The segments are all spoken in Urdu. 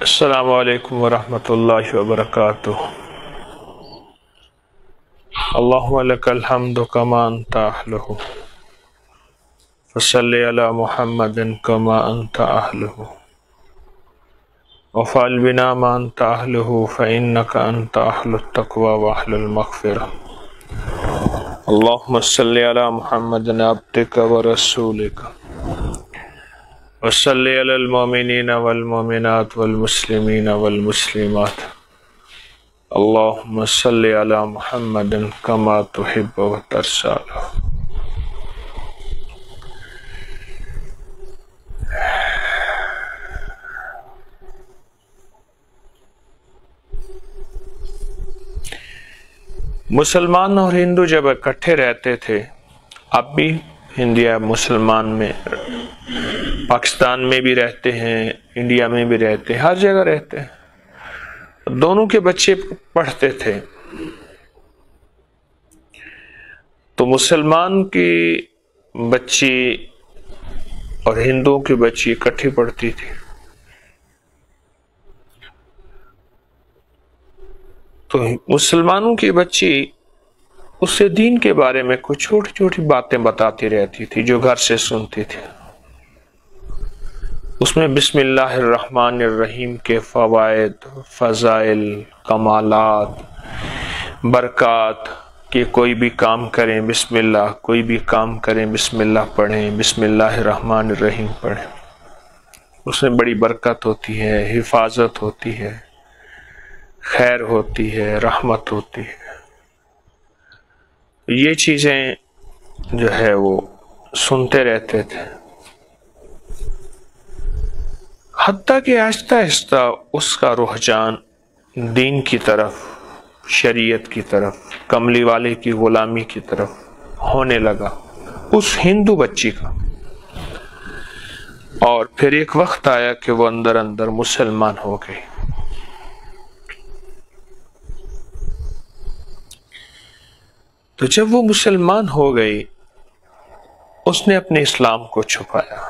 السلام علیکم ورحمۃ اللہ وبرکاتہ۔ اللہم لک الحمد کما انت اہلہ فصلی علی محمد کما انت اہلہ وفعل بنا ما انت اہلہ فانک انت اہل التقوی واہل المغفرہ۔ اللہم صلی علی محمد عبدک ورسولک وصلی علی المؤمنین والمؤمنات والمسلمین والمسلمات۔ اللہم صلی علی محمد کما تحب وترضی۔ مسلمان اور ہندو جب اکٹھے رہتے تھے، اب بھی انڈیا مسلمان میں، پاکستان میں بھی رہتے ہیں، انڈیا میں بھی رہتے ہیں، ہر جگہ رہتے ہیں، دونوں کے بچے پڑھتے تھے۔ تو مسلمان کی بچی اور ہندوؤں کی بچی اکٹھی پڑھتی تھی۔ تو مسلمانوں کی بچی اس سے دین کے بارے میں کچھ چھوٹی چھوٹی باتیں بتاتی رہتی تھی جو گھر سے سنتی تھی۔ اس میں بسم اللہ الرحمن الرحیم کے فوائد، فضائل، کمالات، برکات، کہ کوئی بھی کام کریں بسم اللہ، کوئی بھی کام کریں بسم اللہ پڑھیں، بسم اللہ الرحمن الرحیم پڑھیں، اس میں بڑی برکت ہوتی ہے، حفاظت ہوتی ہے، خیر ہوتی ہے، رحمت ہوتی ہے۔ یہ چیزیں جو ہے وہ سنتے رہتے تھے، حتیٰ کہ آہستہ آہستہ اس کا رجحان دین کی طرف، شریعت کی طرف، کملی والے کی غلامی کی طرف ہونے لگا اس ہندو بچی کا۔ اور پھر ایک وقت آیا کہ وہ اندر اندر مسلمان ہو گئی۔ تو جب وہ مسلمان ہو گئی، اس نے اپنے اسلام کو چھپایا۔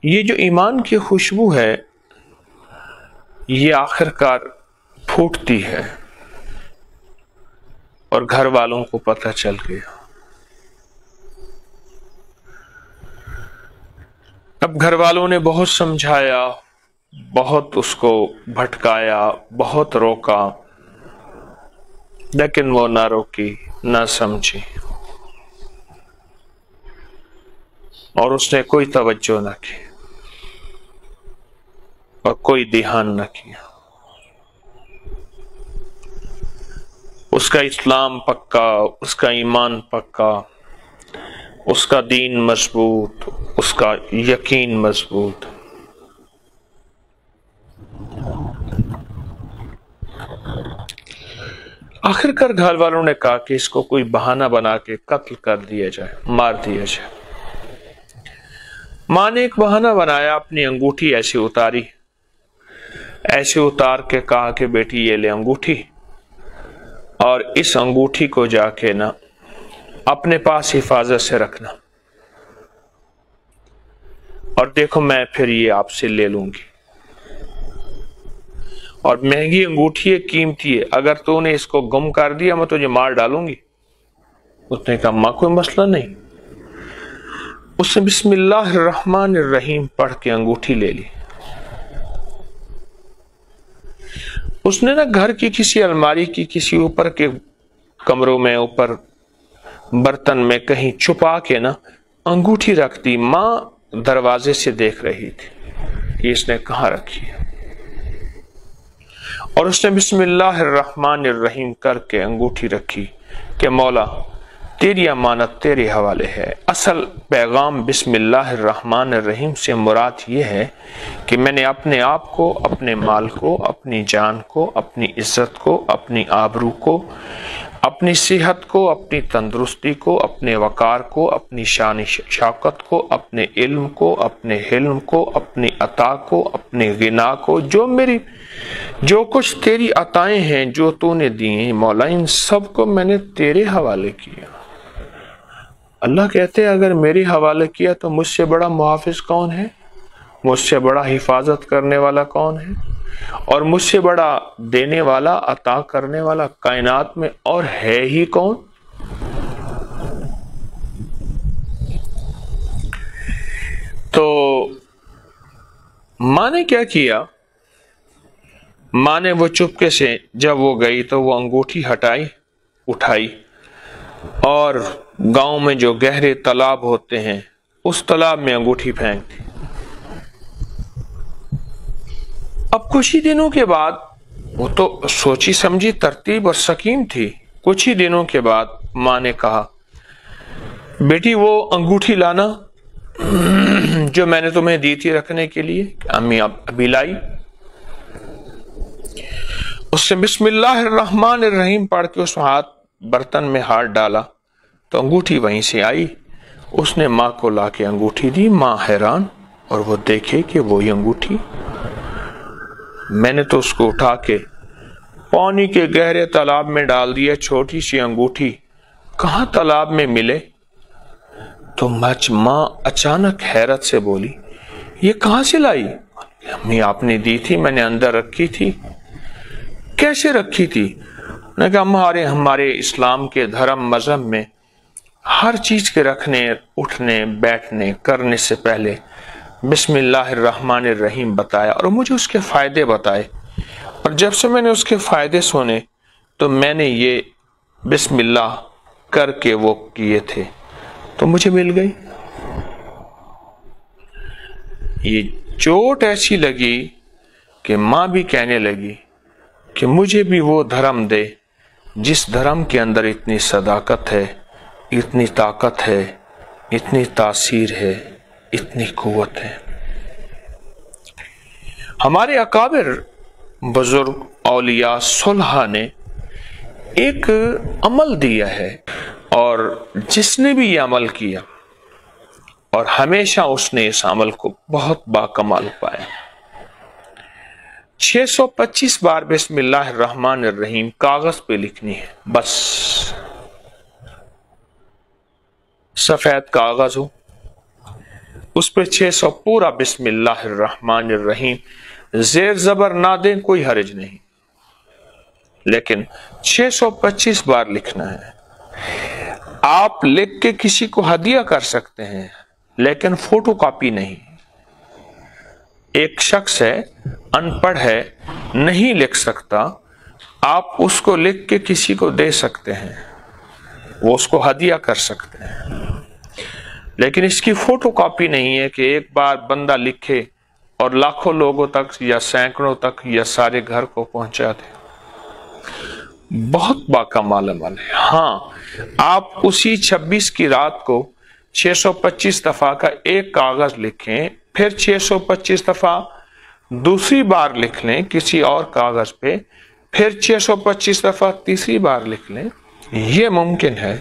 یہ جو ایمان کی خوشبو ہے، یہ آخر کار پھوٹتی ہے اور گھر والوں کو پتہ چل گیا۔ اب گھر والوں نے بہت سمجھایا، بہت اس کو بھٹکایا، بہت روکا، لیکن وہ نہ روکی، نہ سمجھی، اور اس نے کوئی توجہ نہ کی اور کوئی دھیان نہ کیا۔ اس کا اسلام پکا، اس کا ایمان پکا، اس کا دین مضبوط، اس کا یقین مضبوط۔ آخر کار گھر والوں نے کہا کہ اس کو کوئی بہانہ بنا کے قتل کر دیا جائے، مار دیا جائے۔ ماں نے ایک بہانہ بنایا، اپنی انگوٹھی ایسی اتاری، ایسے اتار کے کہا کہ بیٹی یہ لے انگوٹھی، اور اس انگوٹھی کو جا کے نا اپنے پاس حفاظت سے رکھنا، اور دیکھو میں پھر یہ آپ سے لے لوں گی، اور مہنگی انگوٹھی ہے، قیمتی ہے، اگر تو نے اس کو گم کر دیا میں تجھے مار ڈالوں گی۔ اس نے کہا ماں کوئی مسئلہ نہیں۔ اس نے بسم اللہ الرحمن الرحیم پڑھ کے انگوٹھی لے لی۔ اس نے نا گھر کی کسی الماری کی کسی اوپر کے کمروں میں، اوپر برتن میں کہیں چھپا کے نا انگوٹھی رکھ دی۔ ماں دروازے سے دیکھ رہی تھی کہ اس نے کہاں رکھی ہے، اور اس نے بسم اللہ الرحمن الرحیم کر کے انگوٹھی رکھی کہ مولا تیری امانت تیرے حوالے ہے۔ اصل پیغام بسم اللہ الرحمن الرحیم سے مراد یہ ہے کہ میں نے اپنے آپ کو، اپنے مال کو، اپنی جان کو، اپنی عزت کو، اپنی آبرو کو، اپنی صحت کو، اپنی تندرستی کو، اپنے وقار کو، اپنی شان شوکت کو، اپنے علم کو، اپنے حلم کو، اپنی عطا کو، اپنے غنا کو، جو کچھ تیری عطائیں ہیں، جو تو نے دی ہیں مولا، ان سب کو میں نے تیرے حوالے کیا۔ اللہ کہتے ہیں اگر میرے حوالے کیا تو مجھ سے بڑا محافظ کون ہے؟ مجھ سے بڑا حفاظت کرنے والا کون ہے؟ اور مجھ سے بڑا دینے والا، عطا کرنے والا کائنات میں اور ہے ہی کون؟ تو ماں نے کیا کیا؟ ماں نے وہ چپکے سے جب وہ گئی تو وہ انگوٹھی اٹھائی اور گاؤں میں جو گہرے تالاب ہوتے ہیں اس تالاب میں انگوٹھی پھینک دی۔ اب کچھ ہی دنوں کے بعد، وہ تو سوچی سمجھی ترتیب اور سکیم تھی، کچھ ہی دنوں کے بعد ماں نے کہا بیٹی وہ انگوٹھی لانا جو میں نے تمہیں دی تھی رکھنے کے لیے۔ امی ابھی لائی، اس نے بسم اللہ الرحمن الرحیم پڑھ کے اس برتن میں ہاتھ ڈالا تو انگوٹھی وہیں سے آئی۔ اس نے ماں کو لا کے انگوٹھی دی۔ ماں حیران، اور وہ دیکھے کہ وہی انگوٹھی، میں نے تو اس کو اٹھا کے پانی کے گہرے تالاب میں ڈال دیا، چھوٹی سی انگوٹھی کہاں تالاب میں ملے؟ تو ماں اچانک حیرت سے بولی یہ کہاں سے لائی؟ امی آپ نے دی تھی، میں نے اندر رکھی تھی۔ کیسے رکھی تھی؟ نے کہا ہمارے اسلام کے دھرم مذہب میں ہر چیز کے رکھنے، اٹھنے، بیٹھنے، کرنے سے پہلے بسم اللہ الرحمن الرحیم بتایا اور مجھے اس کے فائدے بتائے، اور جب سے میں نے اس کے فائدے سنے تو میں نے یہ بسم اللہ کر کے وہ کیے تھے تو مجھے مل گئی۔ یہ چوٹ ایسی لگی کہ ماں بھی کہنے لگی کہ مجھے بھی وہ دھرم دے جس دھرم کے اندر اتنی صداقت ہے، اتنی طاقت ہے، اتنی تاثیر ہے، اتنی قوت ہے۔ ہمارے اکابر بزرگ اولیاء صلحاء نے ایک عمل دیا ہے، اور جس نے بھی یہ عمل کیا اور ہمیشہ اس نے اس عمل کو بہت باکمال پایا۔ 625 بار بسم اللہ الرحمن الرحیم کاغذ پہ لکھنی ہے، بس سفید کاغذ ہو، اس پہ 600 پورا بسم اللہ الرحمن الرحیم، زیر زبر نہ دیں کوئی حرج نہیں، لیکن 625 بار لکھنا ہے۔ آپ لکھ کے کسی کو ہدیہ کر سکتے ہیں لیکن فوٹو کاپی نہیں۔ ایک شخص ہے، ان پڑھ ہے، نہیں لکھ سکتا، آپ اس کو لکھ کے کسی کو دے سکتے ہیں، وہ اس کو ہدیہ کر سکتے ہیں، لیکن اس کی فوٹو کاپی نہیں ہے کہ ایک بار بندہ لکھے اور لاکھوں لوگوں تک یا سینکڑوں تک یا سارے گھر کو پہنچا دے۔ بہت باکمال عمل ہے۔ ہاں، آپ اسی 26 کی رات کو 625 دفعہ کا ایک کاغذ لکھیں، پھر 625 دفعہ دوسری بار لکھ لیں کسی اور کاغذ پہ، پھر 625 دفعہ تیسری بار لکھ لیں، یہ ممکن ہے،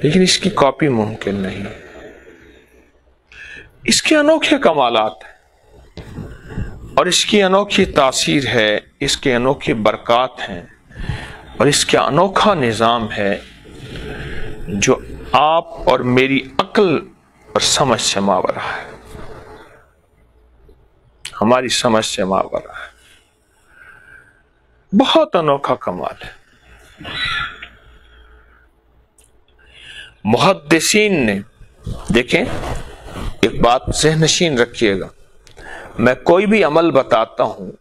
لیکن اس کی کاپی ممکن نہیں۔ اس کے انوکھے کمالات ہیں اور اس کی انوکھی تاثیر ہے، اس کے انوکھی برکات ہیں اور اس کا انوکھا نظام ہے جو آپ اور میری عقل اور سمجھ سے ماورا ہے، ہماری سمجھ سے ماورا ہے۔ بہت انوکھا کمال ہے۔ محدثین نے، دیکھیں ایک بات ذہن نشین رکھیے گا، میں کوئی بھی عمل بتاتا ہوں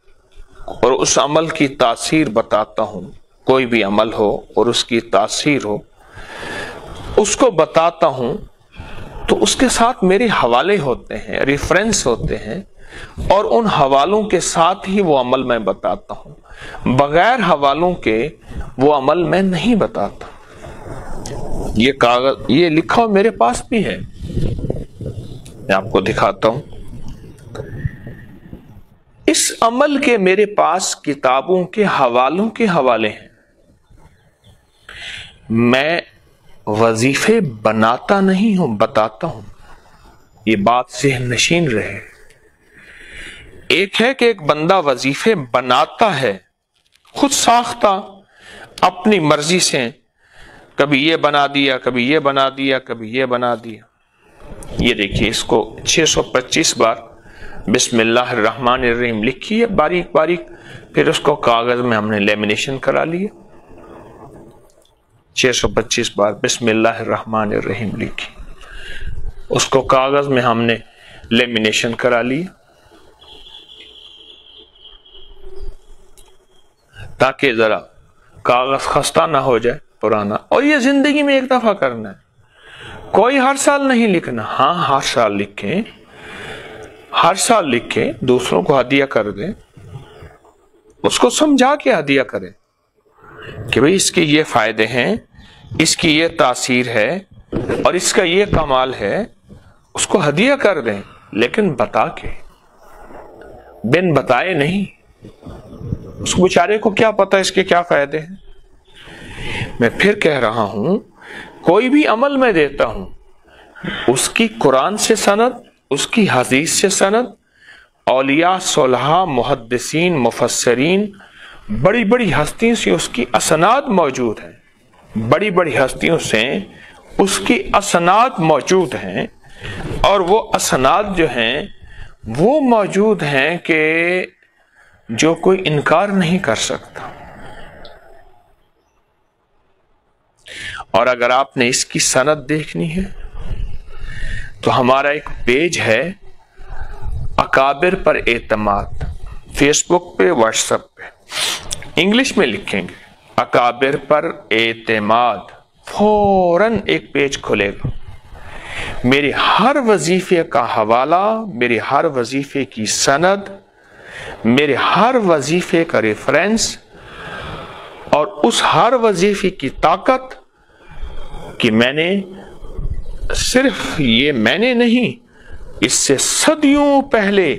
اور اس عمل کی تاثیر بتاتا ہوں، کوئی بھی عمل ہو اور اس کی تاثیر ہو، اس کو بتاتا ہوں تو اس کے ساتھ میرے حوالے ہوتے ہیں، ریفرنس ہوتے ہیں، اور ان حوالوں کے ساتھ ہی وہ عمل میں بتاتا ہوں، بغیر حوالوں کے وہ عمل میں نہیں بتاتا۔ یہ کاغذ، یہ لکھا ہو میرے پاس بھی ہے، میں آپ کو دکھاتا ہوں۔ اس عمل کے میرے پاس کتابوں کے حوالوں کے حوالے ہیں۔ میں وظیفے بناتا نہیں ہوں، بتاتا ہوں، یہ بات ذہن نشین رہے۔ ایک ہے کہ ایک بندہ وظیفے بناتا ہے خود ساختہ اپنی مرضی سے، کبھی یہ بنا دیا، کبھی یہ بنا دیا، کبھی یہ بنا دیا۔ یہ دیکھیے، اس کو 625 بار بسم اللہ الرحمن الرحیم لکھی ہے باریک باریک، پھر اس کو کاغذ میں ہم نے لیمینیشن کرا لیا، 625 بار بسم اللہ الرحمن الرحیم لکھی، اس کو کاغذ میں ہم نے لیمینیشن کرا لیا تاکہ ذرا کاغذ خستہ نہ ہو جائے پرانا، اور یہ زندگی میں ایک دفعہ کرنا ہے، کوئی ہر سال نہیں لکھنا۔ ہاں ہر سال لکھیں، ہر سال لکھیں، دوسروں کو ہدیہ کر دیں، اس کو سمجھا کے ہدیہ کریں کہ بھئی اس کے یہ فائدے ہیں، اس کی یہ تاثیر ہے اور اس کا یہ کمال ہے، اس کو ہدیہ کر دیں، لیکن بتا کے، بن بتائے نہیں۔ اس کو بیچارے کو کیا پتا اس کے کیا فائدے ہیں۔ میں پھر کہہ رہا ہوں، کوئی بھی عمل میں دیتا ہوں، اس کی قرآن سے سند، اس کی حدیث سے سند، اولیاء صلحاء محدثین مفسرین بڑی بڑی ہستیوں سے اس کی اسناد موجود ہیں، بڑی بڑی ہستیوں سے اس کی اسناد موجود ہیں، اور وہ اسناد جو ہیں وہ موجود ہیں کہ جو کوئی انکار نہیں کر سکتا۔ اور اگر آپ نے اس کی سند دیکھنی ہے تو ہمارا ایک پیج ہے اکابر پر اعتماد، فیس بک پہ، واٹس ایپ پہ، انگلش میں لکھیں گے اکابر پر اعتماد، فوراً ایک پیج کھلے گا، میرے ہر وظیفے کا حوالہ، میرے ہر وظیفے کی سند، میرے ہر وظیفے کا ریفرنس، اور اس ہر وظیفے کی طاقت کہ میں نے صرف یہ میں نے نہیں، اس سے صدیوں پہلے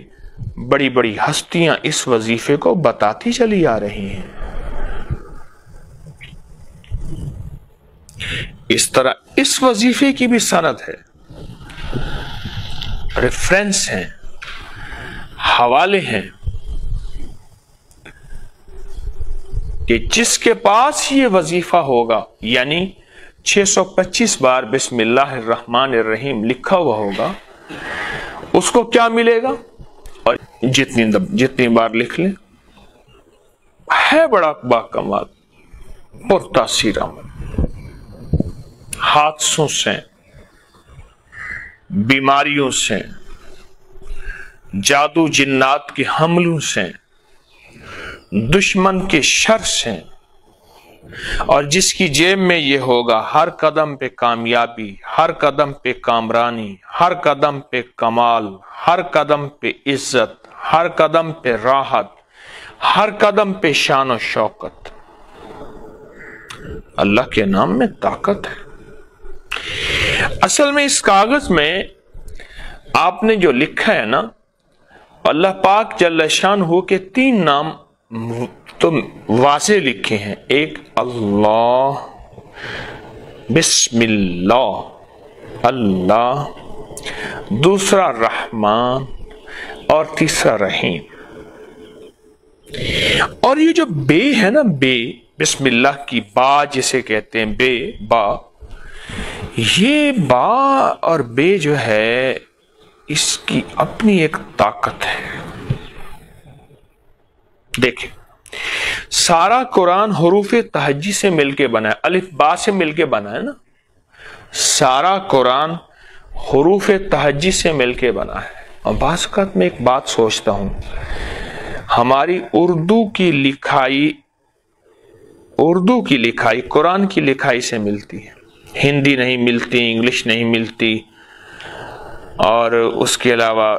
بڑی بڑی ہستیاں اس وظیفے کو بتاتی چلی آ رہی ہیں۔ اس طرح اس وظیفے کی بھی سند ہے، ریفرنس ہیں، حوالے ہیں، کہ جس کے پاس یہ وظیفہ ہوگا، یعنی 625 بار بسم اللہ الرحمن الرحیم لکھا ہوا ہوگا، اس کو کیا ملے گا؟ اور جتنی بار لکھ لیں، ہے بڑا باکمال پرتاثیر عمل، حادثوں سے، بیماریوں سے، جادو جنات کے حملوں سے، دشمن کے شر سے، اور جس کی جیب میں یہ ہوگا، ہر قدم پہ کامیابی، ہر قدم پہ کامرانی، ہر قدم پہ کمال، ہر قدم پہ عزت، ہر قدم پہ راحت، ہر قدم پہ شان و شوکت۔ اللہ کے نام میں طاقت ہے۔ اصل میں اس کاغذ میں آپ نے جو لکھا ہے نا، اللہ پاک جل شانہ کے 3 نام تو واضح لکھے ہیں، ایک اللہ، بسم اللہ، اللہ، دوسرا رحمان، اور تیسرا رحیم۔ اور یہ جو بے ہے نا، بے، بسم اللہ کی با جسے کہتے ہیں، بے، با، یہ با اور بے جو ہے اس کی اپنی ایک طاقت ہے۔ دیکھیں، سارا قرآن حروف تہجی سے مل کے بنا ہے، الف با سے مل کے بنا ہے نا، سارا قرآن حروف تہجی سے مل کے بنا ہے۔ اور بعض اوقات میں ایک بات سوچتا ہوں، ہماری اردو کی لکھائی قرآن کی لکھائی سے ملتی ہے، ہندی نہیں ملتی، انگلش نہیں ملتی، اور اس کے علاوہ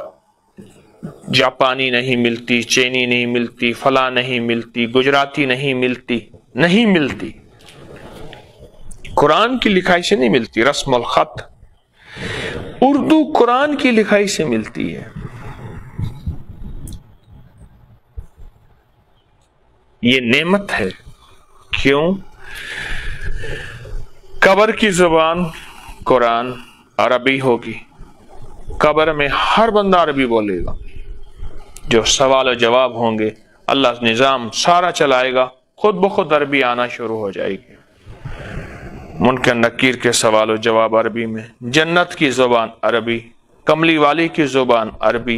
جاپانی نہیں ملتی، چینی نہیں ملتی، فلاں نہیں ملتی، گجراتی نہیں ملتی، قرآن کی لکھائی سے نہیں ملتی، رسم الخط اردو قرآن کی لکھائی سے ملتی ہے۔ یہ نعمت ہے، کیوں؟ قبر کی زبان قرآن عربی ہوگی، قبر میں ہر بندہ عربی بولے گا، جو سوال و جواب ہوں گے اللہ نظام سارا چلائے گا، خود بخود عربی آنا شروع ہو جائے گی، منکر نکیر کے سوال و جواب عربی میں، جنت کی زبان عربی، کملی والی کی زبان عربی،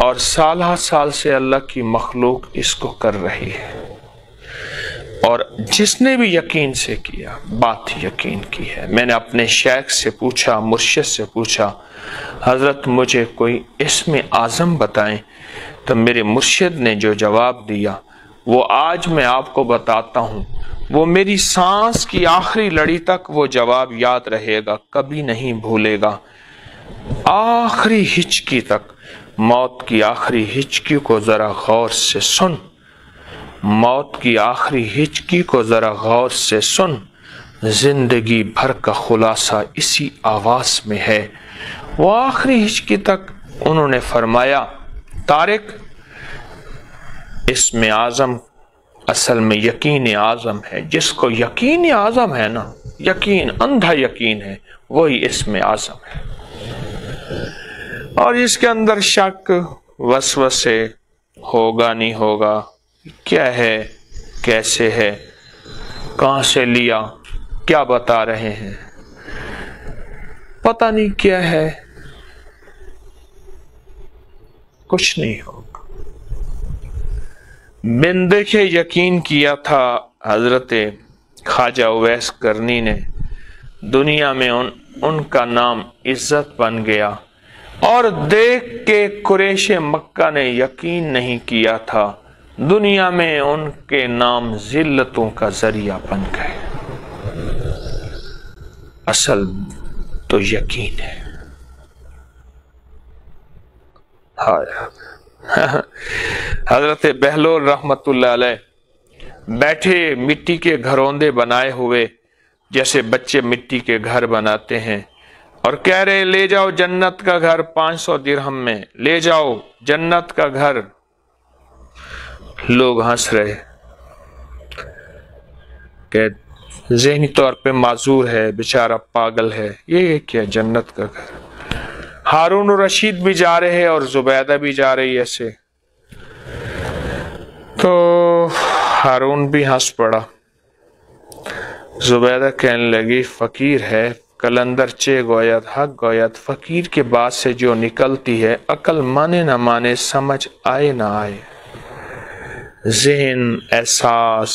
اور سالہ سال سے اللہ کی مخلوق اس کو کر رہی ہے، اور جس نے بھی یقین سے کیا بات یقین کی ہے۔ میں نے اپنے شیخ سے پوچھا، مرشد سے پوچھا، حضرت مجھے کوئی اسم اعظم بتائیں، تو میرے مرشد نے جو جواب دیا وہ آج میں آپ کو بتاتا ہوں، وہ میری سانس کی آخری لڑی تک وہ جواب یاد رہے گا، کبھی نہیں بھولے گا، آخری ہچکی تک۔ موت کی آخری ہچکی کو ذرا غور سے سن، موت کی آخری ہچکی کو ذرا غور سے سن، زندگی بھر کا خلاصہ اسی آواز میں ہے۔ وہ آخری ہچکی تک انہوں نے فرمایا، طارق اسم اعظم اصل میں یقین اعظم ہے، جس کو یقین اعظم ہے نا، یقین اندھا یقین ہے، وہی اسم اعظم ہے، اور اس کے اندر شک وسوسے ہوگا نہیں ہوگا، کیا ہے کیسے ہے، کہاں سے لیا، کیا بتا رہے ہیں، پتہ نہیں کیا ہے، کچھ نہیں ہوگا۔ بن دیکھے یقین کیا تھا حضرت خواجہ اویس کرنی نے، دنیا میں ان کا نام عزت بن گیا، اور دیکھ کے قریش مکہ نے یقین نہیں کیا تھا، دنیا میں ان کے نام ذلتوں کا ذریعہ بن گئے۔ اصل تو یقین ہے۔ حضرت بہلول رحمت اللہ علیہ بیٹھے مٹی کے گھروندے بنائے ہوئے، جیسے بچے مٹی کے گھر بناتے ہیں، اور کہہ رہے لے جاؤ جنت کا گھر 500 درہم میں، لے جاؤ جنت کا گھر۔ لوگ ہنس رہے کہ ذہنی طور پہ معذور ہے، بیچارہ پاگل ہے، یہ کیا جنت کا گھر۔ ہارون رشید بھی جا رہے ہیں اور زبیدہ بھی جا رہی ایسے، تو ہارون بھی ہنس پڑا، زبیدہ کہنے لگی فقیر ہے، کلندر چے گوید حق گوید، فقیر کے بعد سے جو نکلتی ہے عقل مانے نہ مانے، سمجھ آئے نہ آئے، ذہن احساس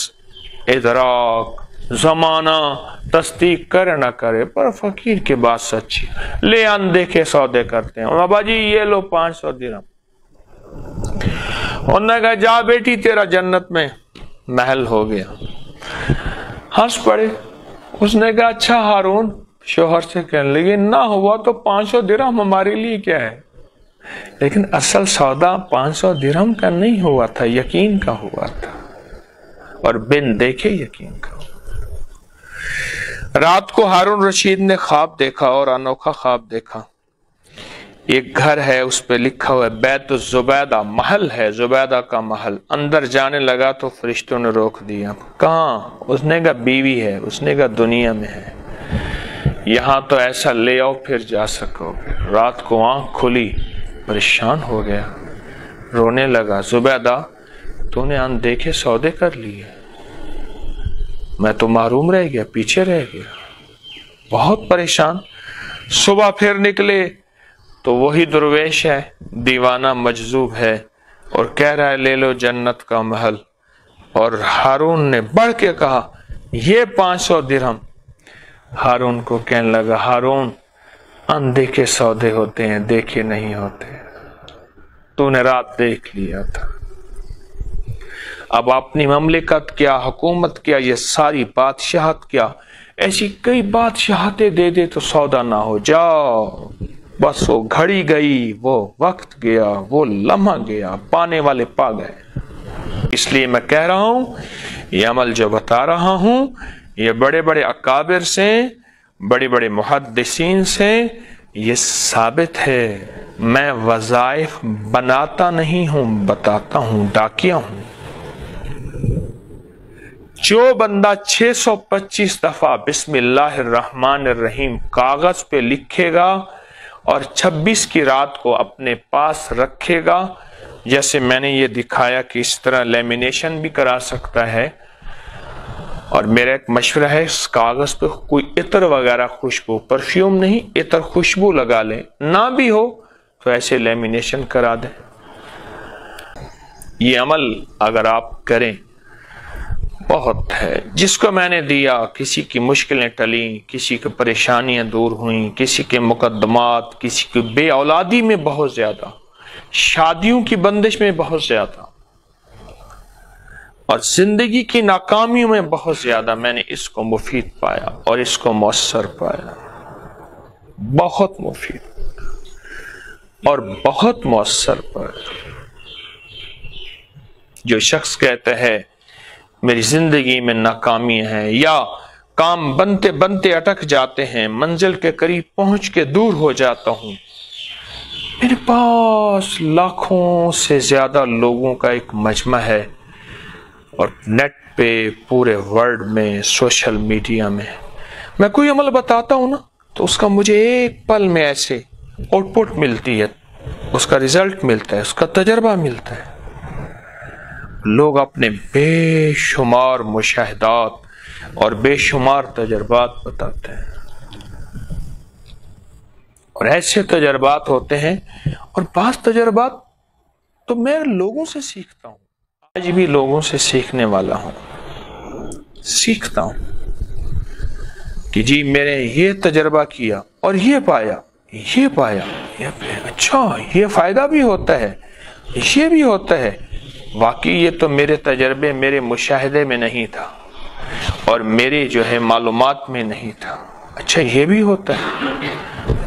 ادراک زمانہ تصدیق کرے نہ کرے، پر فقیر کے بعد سچی، لے اندیکھے سودے کرتے ہیں، بابا جی یہ لو 500 درہم، انہوں نے کہا جا بیٹی تیرا جنت میں محل ہو گیا۔ ہنس پڑے۔ اس نے کہا اچھا ہارون، شوہر سے کہنے لگے نہ ہوا تو 500 درہم ہمارے لیے کیا ہے، لیکن اصل سودا 500 درہم کا نہیں ہوا تھا، یقین کا ہوا تھا، اور بن دیکھے یقین کا ہوا۔ رات کو ہارون رشید نے خواب دیکھا، اور انوکھا خواب دیکھا۔ ایک گھر ہے، اس پہ لکھا ہوا ہے بیت الزبیدہ، محل ہے زبیدہ کا محل۔ اندر جانے لگا تو فرشتوں نے روک دیا، کہاں؟ اس نے کہا بیوی ہے، اس نے کہا دنیا میں ہے، یہاں تو ایسا لے آؤ پھر جا سکو گے۔ رات کو آنکھ کھلی، پریشان ہو گیا، رونے لگا، زبیدہ تو نے اندیکھے سودے کر لیے، میں تو محروم رہ گیا، پیچھے رہ گیا، بہت پریشان۔ صبح پھر نکلے تو وہی درویش ہے، دیوانہ مجذوب ہے، اور کہہ رہا ہے لے لو جنت کا محل، اور ہارون نے بڑھ کے کہا یہ 500 درہم۔ ہارون کو کہنے لگا ہارون اندیکھے سودے ہوتے ہیں، دیکھے نہیں ہوتے، تو نے رات دیکھ لیا تھا، اب اپنی مملکت کیا، حکومت کیا، یہ ساری بادشاہت کیا، ایسی کئی بادشاہتیں دے دے تو سودا نہ ہو، جاؤ بس وہ گھڑی گئی، وہ وقت گیا، وہ لمحہ گیا، پانے والے پا گئے۔ اس لیے میں کہہ رہا ہوں یہ عمل جو بتا رہا ہوں یہ بڑے بڑے اکابر سے، بڑے بڑے محدثین سے یہ ثابت ہے، میں وظائف بناتا نہیں ہوں، بتاتا ہوں، ڈاکیا ہوں۔ جو بندہ 625 دفعہ بسم اللہ الرحمن الرحیم کاغذ پہ لکھے گا اور 26 کی رات کو اپنے پاس رکھے گا، جیسے میں نے یہ دکھایا کہ اس طرح لیمینیشن بھی کرا سکتا ہے، اور میرا ایک مشورہ ہے اس کاغذ پہ کوئی عطر وغیرہ خوشبو، پرفیوم نہیں، عطر خوشبو لگا لیں، نہ بھی ہو تو ایسے لیمینیشن کرا دیں، یہ عمل اگر آپ کریں بہت ہے. جس کو میں نے دیا کسی کی مشکلیں ٹلیں، کسی کی پریشانیاں دور ہوئیں، کسی کے مقدمات، کسی کی بے اولادی میں بہت زیادہ، شادیوں کی بندش میں بہت زیادہ، اور زندگی کی ناکامیوں میں بہت زیادہ میں نے اس کو مفید پایا اور اس کو مؤثر پایا. بہت مفید اور بہت مؤثر پایا. جو شخص کہتا ہے میری زندگی میں ناکامیاں ہیں یا کام بنتے بنتے اٹک جاتے ہیں، منزل کے قریب پہنچ کے دور ہو جاتا ہوں، میرے پاس لاکھوں سے زیادہ لوگوں کا ایک مجمع ہے، اور نیٹ پہ پورے ورلڈ میں سوشل میڈیا میں کوئی عمل بتاتا ہوں نا تو اس کا مجھے ایک پل میں ایسے آؤٹ پٹ ملتی ہے، اس کا ریزلٹ ملتا ہے، اس کا تجربہ ملتا ہے. لوگ اپنے بے شمار مشاہدات اور بے شمار تجربات بتاتے ہیں، اور ایسے تجربات ہوتے ہیں، اور بعض تجربات تو میں لوگوں سے سیکھتا ہوں. آج بھی لوگوں سے سیکھنے والا ہوں، سیکھتا ہوں کہ جی میں نے یہ تجربہ کیا اور یہ پایا، اچھا یہ فائدہ بھی ہوتا ہے، یہ بھی ہوتا ہے. واقعی یہ تو میرے تجربے، میرے مشاہدے میں نہیں تھا اور میرے جو ہے معلومات میں نہیں تھا. اچھا یہ بھی ہوتا ہے.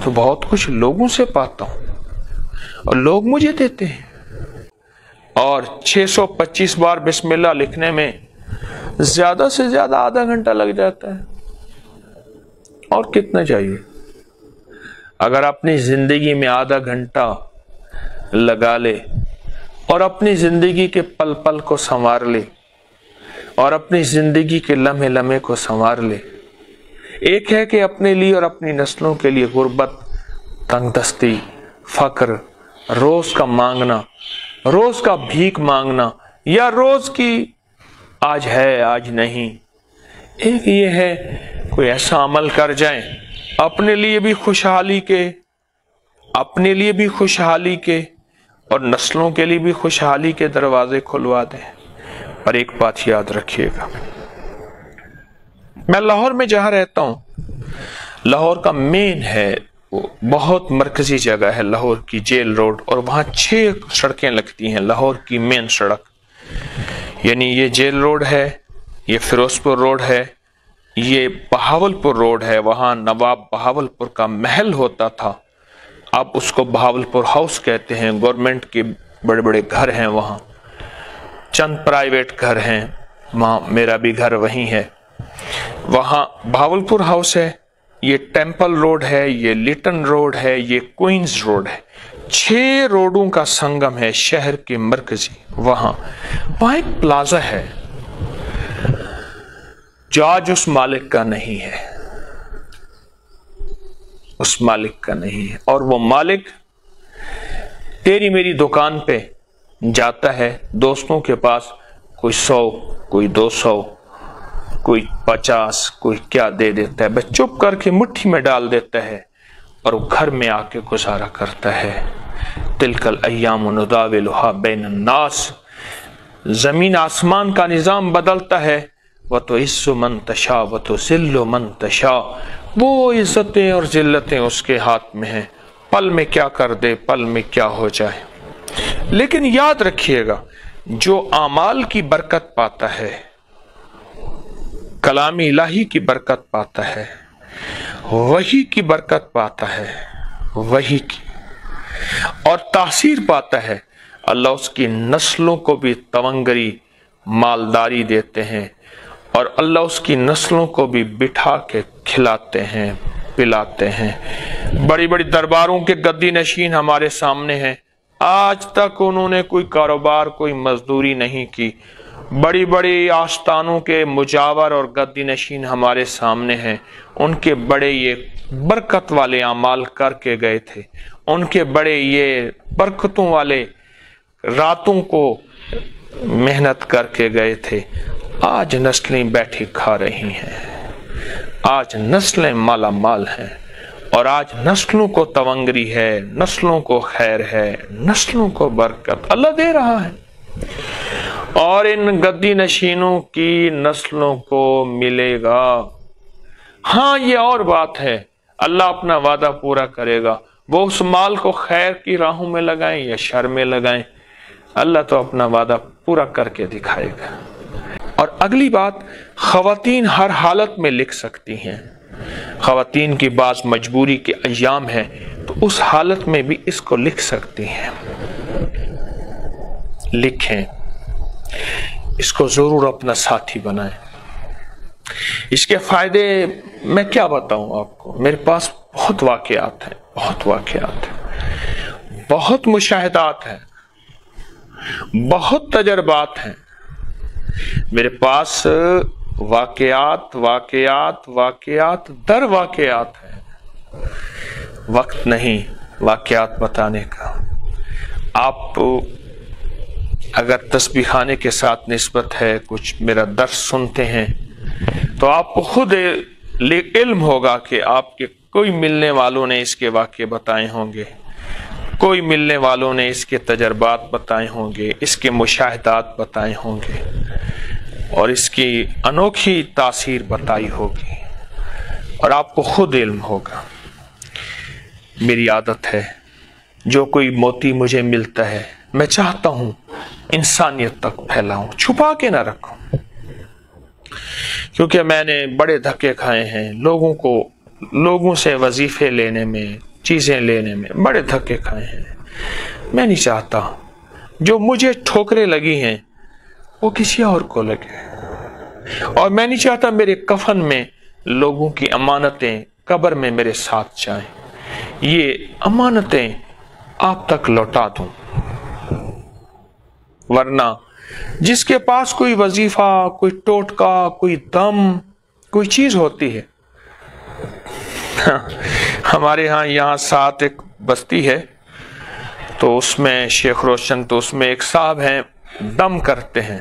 تو بہت کچھ لوگوں سے پاتا ہوں اور لوگ مجھے دیتے ہیں. اور 625 بار بسم اللہ لکھنے میں زیادہ سے زیادہ آدھا گھنٹہ لگ جاتا ہے. اور کتنا چاہیے؟ اگر اپنی زندگی میں آدھا گھنٹہ لگا لے اور اپنی زندگی کے پل پل کو سنوار لے اور اپنی زندگی کے لمحے لمحے کو سنوار لے. ایک ہے کہ اپنے لیے اور اپنی نسلوں کے لیے غربت، تنگ دستی، فقر، روز کا مانگنا، روز کا بھیک مانگنا، یا روز کی آج ہے آج نہیں. ایک یہ ہے کوئی ایسا عمل کر جائیں اپنے لیے بھی خوشحالی کے اور نسلوں کے لیے بھی خوشحالی کے دروازے کھلوا دیں. اور ایک بات یاد رکھیے گا، میں لاہور میں جہاں رہتا ہوں، لاہور کا مین ہے، وہ بہت مرکزی جگہ ہے، لاہور کی جیل روڈ، اور وہاں 6 سڑکیں لگتی ہیں. لاہور کی مین سڑک، یعنی یہ جیل روڈ ہے، یہ فیروز پور روڈ ہے، یہ بہاول پور روڈ ہے. وہاں نواب بہاول پور کا محل ہوتا تھا، اب اس کو بہاول پور ہاؤس کہتے ہیں. گورنمنٹ کے بڑے بڑے گھر ہیں وہاں، چند پرائیویٹ گھر ہیں، وہاں میرا بھی گھر وہیں ہے. وہاں بہاول پور ہاؤس ہے، یہ ٹیمپل روڈ ہے، یہ لیٹن روڈ ہے، یہ کوئنز روڈ ہے. 6 روڈوں کا سنگم ہے شہر کے مرکزی. وہاں ایک پلازا ہے جو آج اس مالک کا نہیں ہے، اس مالک کا نہیں ہے. اور وہ مالک تیری میری دکان پہ جاتا ہے دوستوں کے پاس، کوئی 100، کوئی 200، کوئی 50، کوئی کیا دے دیتا ہے، بس چپ کر کے مٹھی میں ڈال دیتا ہے اور وہ گھر میں آ کے گزارا کرتا ہے. تلک الایام نداولها بین الناس. زمین آسمان کا نظام بدلتا ہے. وتعز من تشاء وتذل من تشاء. وہ عزتیں اور ذلتیں اس کے ہاتھ میں ہیں، پل میں کیا کر دے، پل میں کیا ہو جائے. لیکن یاد رکھیے گا، جو اعمال کی برکت پاتا ہے، کلام الہی کی برکت پاتا ہے، وحی کی برکت پاتا ہے، وحی کی، اور تاثیر پاتا ہے، اللہ اس کی نسلوں کو بھی تونگری مالداری دیتے ہیں، اور اللہ اس کی نسلوں کو بھی بٹھا کے کھلاتے ہیں، پلاتے ہیں. بڑی بڑی درباروں کے گدی نشین ہمارے سامنے ہیں، آج تک انہوں نے کوئی کاروبار، کوئی مزدوری نہیں کی. بڑی بڑی آستانوں کے مجاور اور گدی نشین ہمارے سامنے ہیں، ان کے بڑے یہ برکت والے اعمال کر کے گئے تھے، ان کے بڑے یہ برکتوں والے راتوں کو محنت کر کے گئے تھے. آج نسلیں بیٹھی کھا رہی ہیں، آج نسلیں مالا مال ہیں، اور آج نسلوں کو تونگری ہے، نسلوں کو خیر ہے، نسلوں کو برکت اللہ دے رہا ہے. اور ان گدی نشینوں کی نسلوں کو ملے گا۔ ہاں یہ اور بات ہے، اللہ اپنا وعدہ پورا کرے گا، وہ اس مال کو خیر کی راہوں میں لگائیں یا شر میں لگائیں، اللہ تو اپنا وعدہ پورا کر کے دکھائے گا۔ اور اگلی بات، خواتین ہر حالت میں لکھ سکتی ہیں۔ خواتین کی بعض مجبوری کے ایام ہیں تو اس حالت میں بھی اس کو لکھ سکتی ہیں۔ لکھیں، اس کو ضرور اپنا ساتھی بنائیں۔ اس کے فائدے میں کیا بتاؤں آپ کو، میرے پاس بہت واقعات ہیں، بہت مشاہدات ہیں، بہت تجربات ہیں میرے پاس، واقعات در واقعات ہیں۔ وقت نہیں واقعات بتانے کا۔ آپ اگر تسبیح خانے کے ساتھ نسبت ہے، کچھ میرا درس سنتے ہیں تو آپ کو خود علم ہوگا کہ آپ کے کوئی ملنے والوں نے اس کے واقعے بتائے ہوں گے، کوئی ملنے والوں نے اس کے تجربات بتائے ہوں گے، اس کے مشاہدات بتائے ہوں گے اور اس کی انوکھی تاثیر بتائی ہوگی، اور آپ کو خود علم ہوگا۔ میری عادت ہے، جو کوئی موتی مجھے ملتا ہے میں چاہتا ہوں انسانیت تک پھیلاؤں، چھپا کے نہ رکھوں، کیونکہ میں نے بڑے دھکے کھائے ہیں، لوگوں سے وظیفے لینے میں، چیزیں لینے میں بڑے دھکے کھائے ہیں۔ میں نہیں چاہتا جو مجھے ٹھوکریں لگی ہیں وہ کسی اور کو لگے، اور میں نہیں چاہتا میرے کفن میں لوگوں کی امانتیں قبر میں میرے ساتھ جائیں۔ یہ امانتیں آپ تک لوٹا دوں، ورنہ جس کے پاس کوئی وظیفہ، کوئی ٹوٹکا، کوئی دم، کوئی چیز ہوتی ہے۔ ہمارے یہاں ساتھ ایک بستی ہے تو اس میں شیخ روشن، تو اس میں ایک صاحب ہیں دم کرتے ہیں،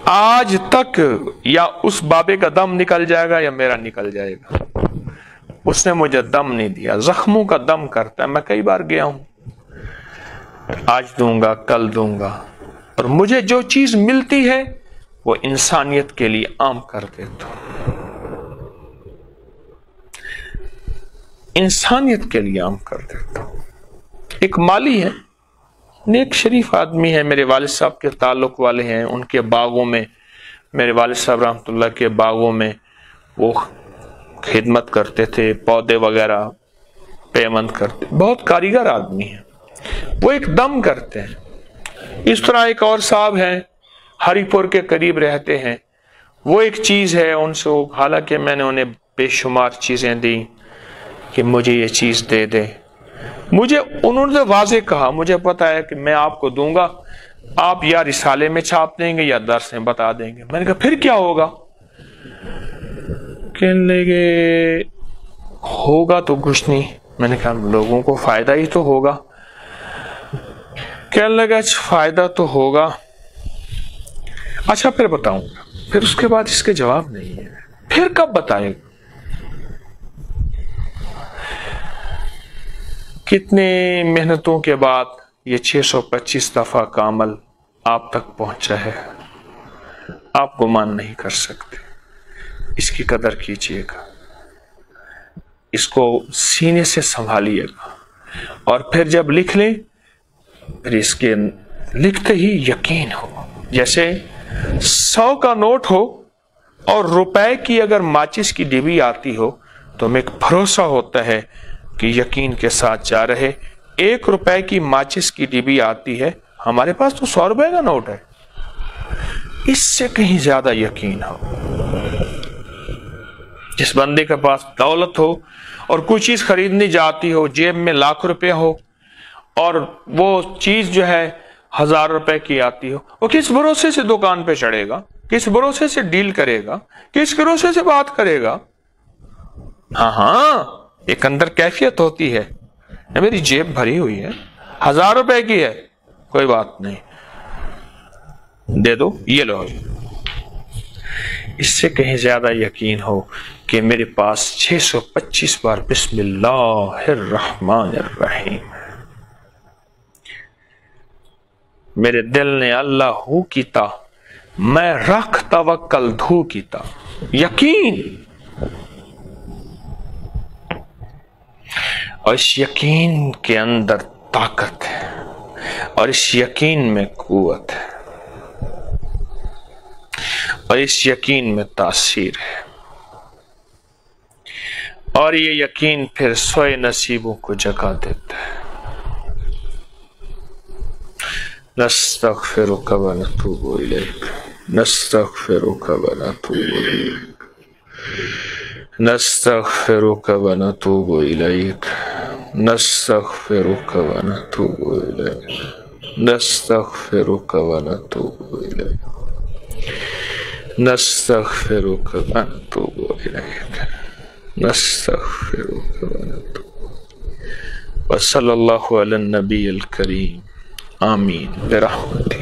آج تک یا اس بابے کا دم نکل جائے گا یا میرا نکل جائے گا، اس نے مجھے دم نہیں دیا، زخموں کا دم کرتا ہے۔ میں کئی بار گیا ہوں، آج دوں گا، کل دوں گا، اور مجھے جو چیز ملتی ہے وہ انسانیت کے لیے عام کر دیتا ہوں، انسانیت کے لیے عام کر دیتا ہوں۔ ایک مالی ہے، نیک شریف آدمی ہے، میرے والد صاحب کے تعلق والے ہیں، ان کے باغوں میں، میرے والد صاحب رحمۃ اللہ کے باغوں میں وہ خدمت کرتے تھے، پودے وغیرہ پیوند کرتے، بہت کاریگر آدمی ہیں، وہ ایک دم کرتے ہیں۔ اس طرح ایک اور صاحب ہیں، ہری پور کے قریب رہتے ہیں، وہ ایک چیز ہے ان سے، حالانکہ میں نے انہیں بے شمار چیزیں دی کہ مجھے یہ چیز دے دیں، مجھے انہوں نے واضح کہا، مجھے پتا ہے کہ میں آپ کو دوں گا، آپ یا رسالے میں چھاپ دیں گے یا درس میں بتا دیں گے۔ میں نے کہا پھر کیا ہوگا؟ کہنے لگے ہوگا تو کچھ نہیں۔ میں نے کہا لوگوں کو فائدہ ہی تو ہوگا۔ کہنے لگا فائدہ تو ہوگا، اچھا پھر بتاؤں گا۔ پھر اس کے بعد اس کے جواب نہیں ہے، پھر کب بتائے گا؟ کتنے محنتوں کے بعد یہ 625 دفعہ کا عمل آپ تک پہنچا ہے، آپ گمان نہیں کر سکتے۔ اس کی قدر کیجئے گا، اس کو سینے سے سنبھالیے گا، اور پھر جب لکھ لیں، پھر اس کے لکھتے ہی یقین ہو، جیسے 100 کا نوٹ ہو اور روپے کی اگر ماچس کی ڈبی آتی ہو تو ہمیں ایک بھروسہ ہوتا ہے کہ یقین کے ساتھ جا رہے۔ 1 روپے کی ماچس کی ڈبی آتی ہے، ہمارے پاس تو 100 روپے کا نوٹ ہے، اس سے کہیں زیادہ یقین ہو۔ جس بندے کے پاس دولت ہو اور کوئی چیز خریدنی جاتی ہو، جیب میں لاکھ روپے ہو اور وہ چیز جو ہے 1000 روپے کی آتی ہو، وہ کس بھروسے سے دکان پہ چڑھے گا، کس بھروسے سے ڈیل کرے گا، کس بھروسے سے بات کرے گا؟ ہاں ایک اندر کیفیت ہوتی ہے، میری جیب بھری ہوئی ہے، 1000 روپے کی ہے، کوئی بات نہیں، دے دو، یہ لو۔ اس سے کہیں زیادہ یقین ہو کہ میرے پاس 625 بار بسم اللہ الرحمن الرحیم۔ میرے دل نے اللہ ہو کیتا، میں رکھ توکل دھو کیتا۔ یقین، اور اس یقین کے اندر طاقت ہے، اور اس یقین میں قوت ہے، اور اس یقین میں تاثیر ہے، اور یہ یقین پھر سوئے نصیبوں کو جگا دیتا ہے۔ نستغفرک و نتوب الیک، نستغفرک و نتوب الیک، نستغفرک و نتوب الیک، نستغفرک و نتوب الیک، نستغفرک و نتوب الیک، نستغفرک و نتوب الیک، نستغفرک و نتوب۔ وصلی اللہ علی النبی الکریم، آمین برحمتک۔